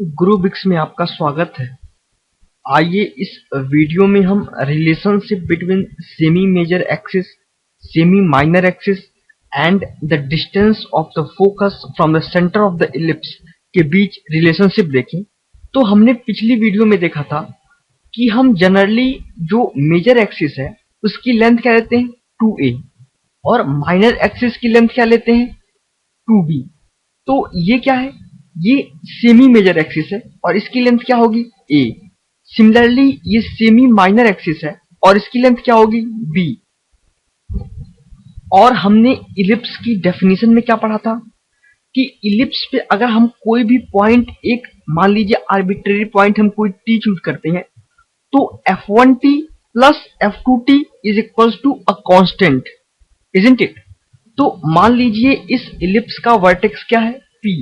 गुरुबिक्स में आपका स्वागत है। आइए इस वीडियो में हम relationship between semi major axis, semi minor axis and the distance of the focus from the centre of the ellipse के बीच रिलेशनशिप देखें। तो हमने पिछली वीडियो में देखा था कि हम जनरली जो मेजर एक्सिस है उसकी लेंथ क्या लेते हैं 2a और माइनर एक्सिस की लेंथ क्या लेते हैं 2b। तो ये क्या है, ये सेमी मेजर एक्सिस है और इसकी लेंथ क्या होगी a। सिमिलरली ये सेमी माइनर एक्सिस है और इसकी लेंथ क्या होगी b। और हमने इलिप्स की डेफिनेशन में क्या पढ़ा था कि इलिप्स पे अगर हम कोई भी पॉइंट, एक मान लीजिए आर्बिट्रेरी पॉइंट हम कोई t चूज करते हैं तो f1t plus f2t is equals to a constant, isn't it. तो मान लीजिए इस इलिप्स का वर्टेक्स क्या है p,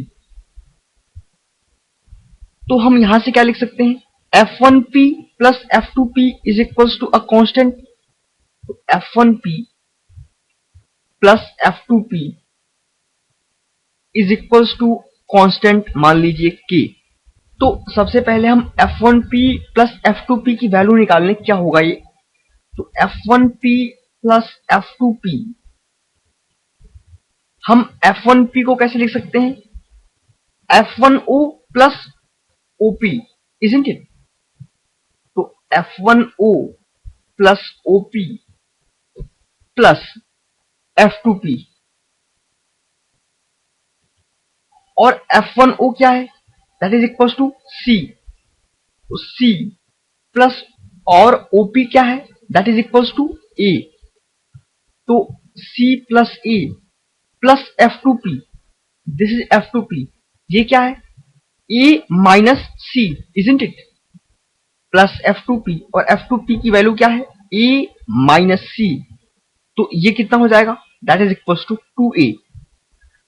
तो हम यहां से क्या लिख सकते हैं f1p plus f2p is equals to a constant. तो f1p plus f2p is equals to constant मान लीजिए k। तो सबसे पहले हम f1p प्लस f2p की वैल्यू निकाल लें, क्या होगा ये। तो f1p प्लस f2p, हम f1p को कैसे लिख सकते हैं f1o plus op, isn't it। तो f1o plus op plus f2p, और f1o क्या है that is equal to c। तो c प्लस और op क्या है that is equal to a। तो c plus a plus f2p, this is f2p, ये क्या है a minus c, isn't it, plus f2p, और f2p की वैल्यू क्या है a माइनस c। तो ये कितना हो जाएगा that is equal to 2a।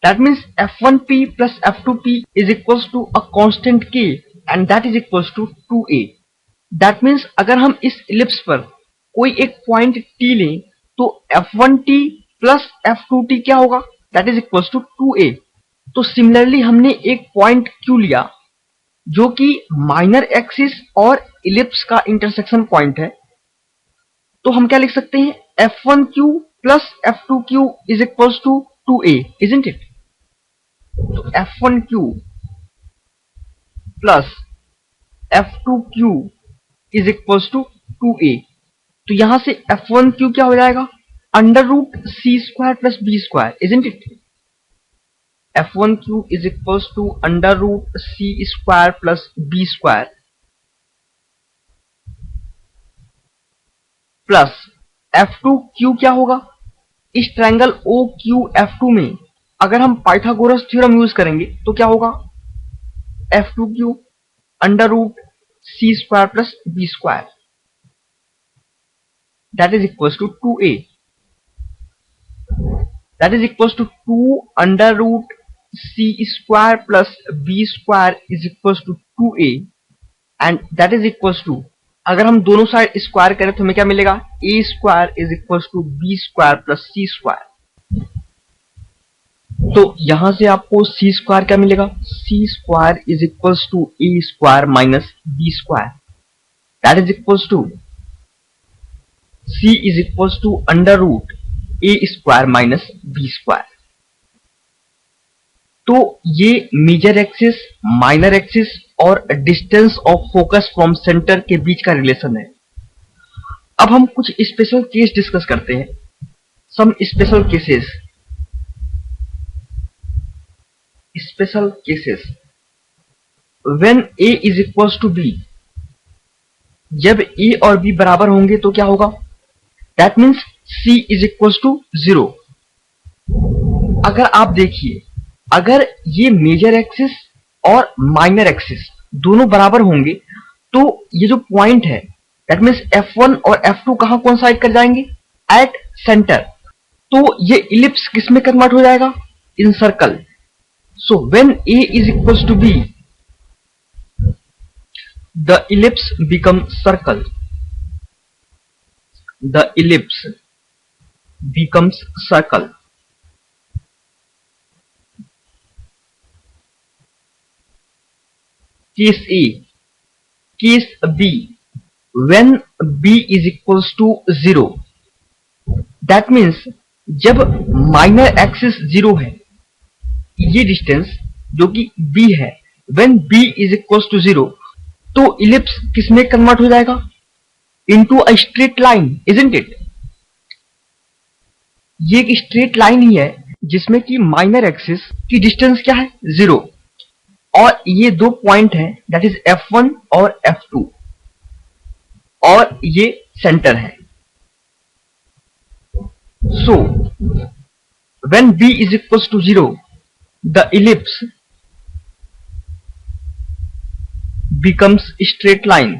That means f1p plus f2p is equal to a constant k and that is equal to 2a। That means अगर हम इस इलिप्स पर कोई एक पॉइंट t लें तो f1t प्लस f2t क्या होगा that is equal to 2a। तो सिमिलरली हमने एक पॉइंट q लिया जो कि माइनर एक्सिस और इलिप्स का इंटरसेक्शन पॉइंट है। तो हम क्या लिख सकते हैं f1q plus f2q is equal to 2a, isn't it. तो f1q plus f2q is equal to 2a। तो यहां से f1q क्या हो जाएगा under root C square plus B square, isn't it. f1q is equal to under root C square plus B square plus f2q क्या होगा इस ट्रायंगल OQF2 में अगर हम पाइथागोरस थ्योरम यूज करेंगे तो क्या होगा f2q under root C square plus B square that is equal to 2a, that is equal to 2 under root C square plus B square is equal to 2a and that is equal to, अगर हम दोनों side square करें तो हमें क्या मिलेगा a square is equal to B square plus C square. तो यहां से आपको सी स्क्वायर क्या मिलेगा C square is equal to A square minus B square that is equal to C is equal to under root A square minus B square. तो ये major axis, minor axis और distance of focus from centre के बीच का relation है। अब हम कुछ स्पेशल केस डिस्कस करते हैं, some special cases. Special cases when a is equal to b, जब a और b बराबर होंगे तो क्या होगा that means c is equal to 0। अगर आप देखिए, अगर ये मेजर एक्सिस और माइनर एक्सिस दोनों बराबर होंगे तो ये जो पॉइंट है दैट मीन्स f1 और f2 कहां कोइंसाइड कर जाएंगे एट सेंटर। तो ये इलिप्स किस में कन्वर्ट हो जाएगा इन circle. So when a is equals to b, the ellipse becomes circle. The ellipse becomes circle. case A, case B, when B is equals to 0, that means जब minor axis 0 है, ये distance जो कि B है, when B is equals to 0, तो ellipse किसमें convert हो जाएगा? Into a straight line, isn't it? ये एक स्ट्रेट लाइन ही है जिसमें कि माइनर एक्सिस की डिस्टेंस क्या है? 0, और ये दो पॉइंट है दैट इज F1 और F2, और ये सेंटर है. So when B is equals to 0, the ellipse becomes straight line.